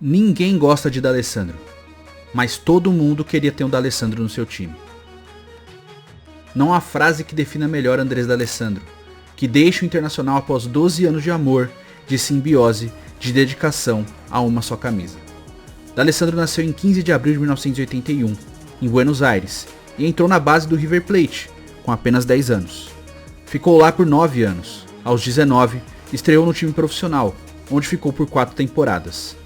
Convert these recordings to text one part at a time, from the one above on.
Ninguém gosta de D'Alessandro, mas todo mundo queria ter um D'Alessandro no seu time. Não há frase que defina melhor Andrés D'Alessandro, que deixa o Internacional após 12 anos de amor, de simbiose, de dedicação a uma só camisa. D'Alessandro nasceu em 15 de abril de 1981, em Buenos Aires, e entrou na base do River Plate, com apenas 10 anos. Ficou lá por 9 anos. Aos 19, estreou no time profissional, onde ficou por 4 temporadas.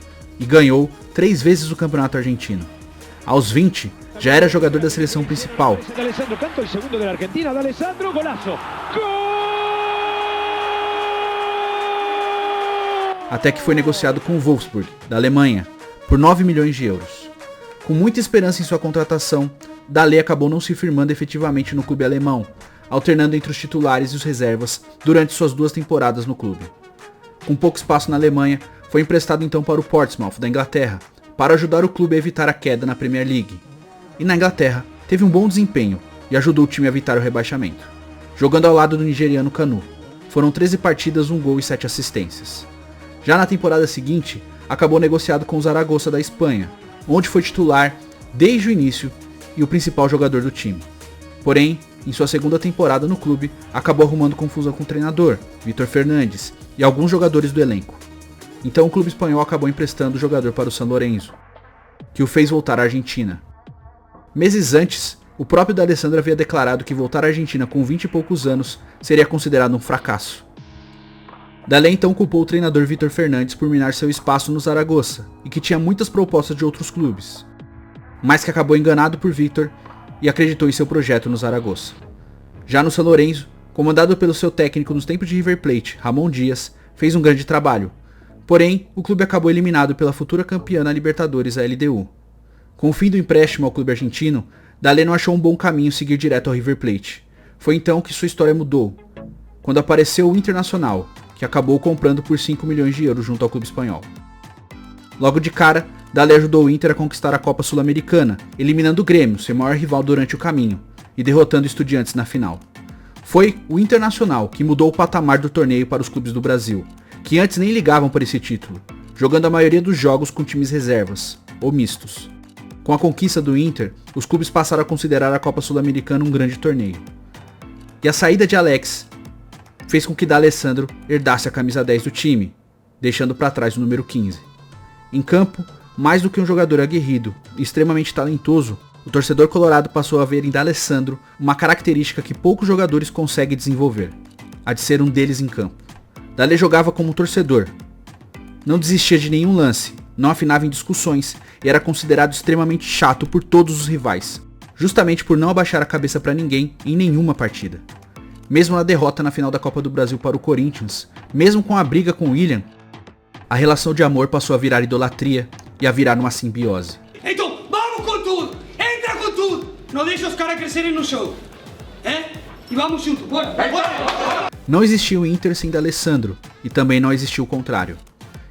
E ganhou 3 vezes o campeonato argentino. Aos 20, já era jogador da seleção principal. Até que foi negociado com o Wolfsburg, da Alemanha, por 9 milhões de euros. Com muita esperança em sua contratação, D'Alé acabou não se firmando efetivamente no clube alemão, alternando entre os titulares e os reservas durante suas 2 temporadas no clube. Com pouco espaço na Alemanha, foi emprestado então para o Portsmouth, da Inglaterra, para ajudar o clube a evitar a queda na Premier League. E na Inglaterra, teve um bom desempenho e ajudou o time a evitar o rebaixamento, jogando ao lado do nigeriano Kanu. Foram 13 partidas, 1 gol e 7 assistências. Já na temporada seguinte, acabou negociado com o Zaragoza da Espanha, onde foi titular desde o início e o principal jogador do time. Porém, em sua segunda temporada no clube, acabou arrumando confusão com o treinador, Vítor Fernandes, e alguns jogadores do elenco. Então o clube espanhol acabou emprestando o jogador para o San Lorenzo, que o fez voltar à Argentina. Meses antes, o próprio D'Alessandro havia declarado que voltar à Argentina com 20 e poucos anos seria considerado um fracasso. D'Alé então culpou o treinador Vítor Fernandes por minar seu espaço no Zaragoza e que tinha muitas propostas de outros clubes, mas que acabou enganado por Vítor e acreditou em seu projeto no Zaragoza. Já no San Lorenzo, comandado pelo seu técnico nos tempos de River Plate, Ramon Dias, fez um grande trabalho. Porém, o clube acabou eliminado pela futura campeã na Libertadores, a LDU. Com o fim do empréstimo ao clube argentino, D'Alé não achou um bom caminho seguir direto ao River Plate. Foi então que sua história mudou, quando apareceu o Internacional, que acabou comprando por 5 milhões de euros junto ao clube espanhol. Logo de cara, D'Alé ajudou o Inter a conquistar a Copa Sul-Americana, eliminando o Grêmio, seu maior rival durante o caminho, e derrotando o Estudiantes na final. Foi o Internacional que mudou o patamar do torneio para os clubes do Brasil, que antes nem ligavam por esse título, jogando a maioria dos jogos com times reservas, ou mistos. Com a conquista do Inter, os clubes passaram a considerar a Copa Sul-Americana um grande torneio. E a saída de Alex fez com que D'Alessandro herdasse a camisa 10 do time, deixando para trás o número 15. Em campo, mais do que um jogador aguerrido e extremamente talentoso, o torcedor colorado passou a ver em D'Alessandro uma característica que poucos jogadores conseguem desenvolver, a de ser um deles em campo. D'Alé jogava como torcedor, não desistia de nenhum lance, não afinava em discussões e era considerado extremamente chato por todos os rivais, justamente por não abaixar a cabeça para ninguém em nenhuma partida. Mesmo na derrota na final da Copa do Brasil para o Corinthians, mesmo com a briga com o Willian, a relação de amor passou a virar idolatria e a virar uma simbiose. Então, vamos com tudo! Entra com tudo! Não deixa os caras crescerem no show! E vamos junto, bora! Não existia o Inter sem D'Alessandro, e também não existiu o contrário.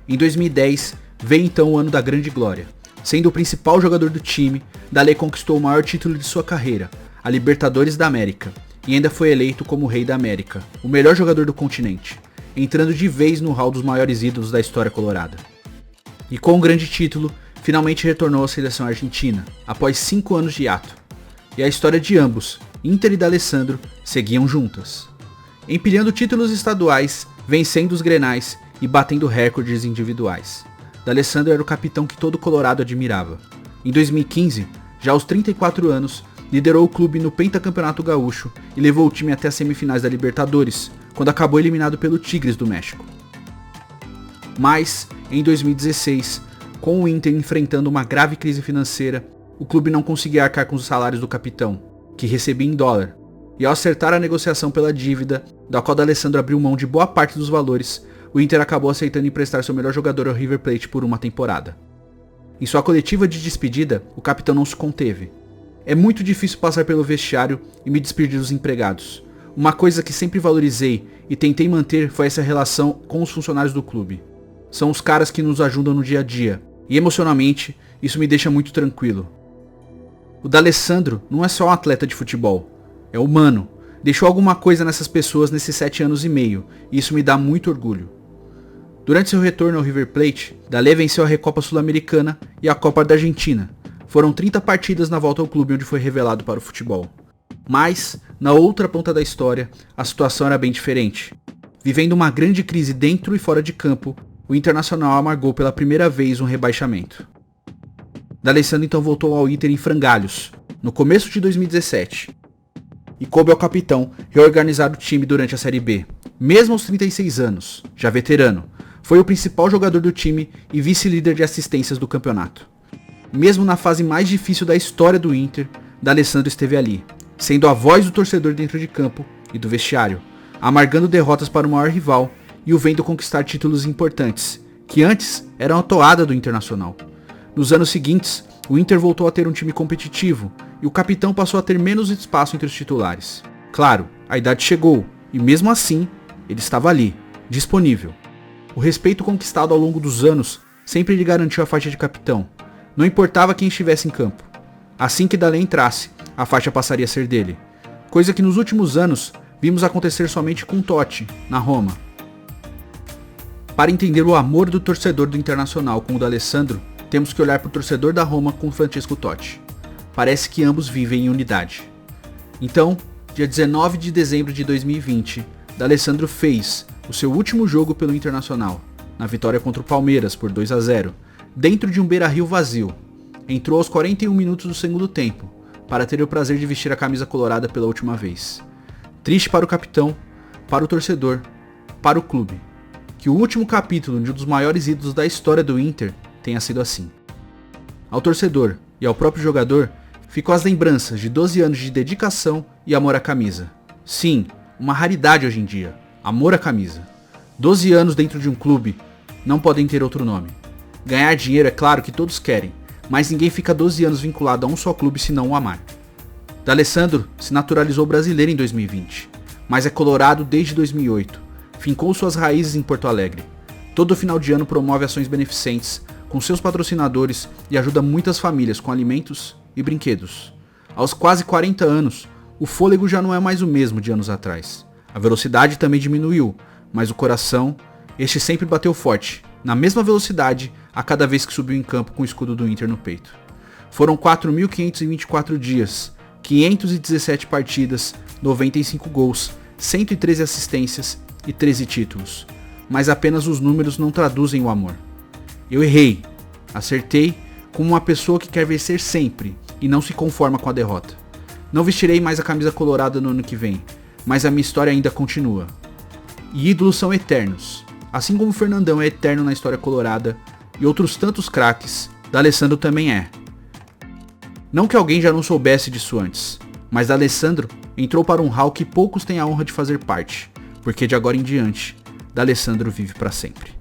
Em 2010, veio então o ano da grande glória. Sendo o principal jogador do time, D'Alé conquistou o maior título de sua carreira, a Libertadores da América, e ainda foi eleito como Rei da América, o melhor jogador do continente, entrando de vez no hall dos maiores ídolos da história colorada. E com o grande título, finalmente retornou à seleção argentina, após 5 anos de hiato. E a história de ambos, Inter e D'Alessandro, seguiam juntas, empilhando títulos estaduais, vencendo os grenais e batendo recordes individuais. D'Alessandro era o capitão que todo colorado admirava. Em 2015, já aos 34 anos, liderou o clube no pentacampeonato gaúcho e levou o time até as semifinais da Libertadores, quando acabou eliminado pelo Tigres do México. Mas, em 2016, com o Inter enfrentando uma grave crise financeira, o clube não conseguia arcar com os salários do capitão, que recebia em dólar, e ao acertar a negociação pela dívida, da qual D'Alessandro abriu mão de boa parte dos valores, o Inter acabou aceitando emprestar seu melhor jogador ao River Plate por uma temporada. Em sua coletiva de despedida, o capitão não se conteve. É muito difícil passar pelo vestiário e me despedir dos empregados. Uma coisa que sempre valorizei e tentei manter foi essa relação com os funcionários do clube. São os caras que nos ajudam no dia a dia, e emocionalmente, isso me deixa muito tranquilo. O D'Alessandro não é só um atleta de futebol, é humano. Deixou alguma coisa nessas pessoas nesses 7 anos e meio, e isso me dá muito orgulho. Durante seu retorno ao River Plate, Dalé venceu a Recopa Sul-Americana e a Copa da Argentina. Foram 30 partidas na volta ao clube onde foi revelado para o futebol. Mas, na outra ponta da história, a situação era bem diferente. Vivendo uma grande crise dentro e fora de campo, o Internacional amargou pela primeira vez um rebaixamento. D'Alessandro então voltou ao Inter em frangalhos, no começo de 2017. E coube ao capitão reorganizar o time durante a Série B. Mesmo aos 36 anos, já veterano, foi o principal jogador do time e vice-líder de assistências do campeonato. Mesmo na fase mais difícil da história do Inter, D'Alessandro esteve ali, sendo a voz do torcedor dentro de campo e do vestiário, amargando derrotas para o maior rival e o vendo conquistar títulos importantes, que antes eram a toada do Internacional. Nos anos seguintes, o Inter voltou a ter um time competitivo e o capitão passou a ter menos espaço entre os titulares. Claro, a idade chegou e mesmo assim, ele estava ali, disponível. O respeito conquistado ao longo dos anos sempre lhe garantiu a faixa de capitão. Não importava quem estivesse em campo. Assim que Dalé entrasse, a faixa passaria a ser dele. Coisa que nos últimos anos vimos acontecer somente com Totti, na Roma. Para entender o amor do torcedor do Internacional com o D'Alessandro, temos que olhar para o torcedor da Roma com Francesco Totti. Parece que ambos vivem em unidade. Então, dia 19 de dezembro de 2020, D'Alessandro fez o seu último jogo pelo Internacional, na vitória contra o Palmeiras por 2-0, dentro de um Beira-Rio vazio. Entrou aos 41 minutos do segundo tempo, para ter o prazer de vestir a camisa colorada pela última vez. Triste para o capitão, para o torcedor, para o clube, que o último capítulo de um dos maiores ídolos da história do Inter tenha sido assim. Ao torcedor e ao próprio jogador, ficou as lembranças de 12 anos de dedicação e amor à camisa. Sim, uma raridade hoje em dia, amor à camisa. 12 anos dentro de um clube não podem ter outro nome. Ganhar dinheiro é claro que todos querem, mas ninguém fica 12 anos vinculado a um só clube se não o amar. D'Alessandro se naturalizou brasileiro em 2020, mas é colorado desde 2008. Fincou suas raízes em Porto Alegre. Todo final de ano promove ações beneficentes com seus patrocinadores e ajuda muitas famílias com alimentos e brinquedos. Aos quase 40 anos, o fôlego já não é mais o mesmo de anos atrás. A velocidade também diminuiu, mas o coração, este sempre bateu forte, na mesma velocidade a cada vez que subiu em campo com o escudo do Inter no peito. Foram 4.524 dias, 517 partidas, 95 gols, 113 assistências e 13 títulos. Mas apenas os números não traduzem o amor. Eu errei, acertei como uma pessoa que quer vencer sempre e não se conforma com a derrota. Não vestirei mais a camisa colorada no ano que vem, mas a minha história ainda continua. E ídolos são eternos. Assim como o Fernandão é eterno na história colorada e outros tantos craques, D'Alessandro também é. Não que alguém já não soubesse disso antes, mas D'Alessandro entrou para um hall que poucos têm a honra de fazer parte, porque de agora em diante, D'Alessandro vive para sempre.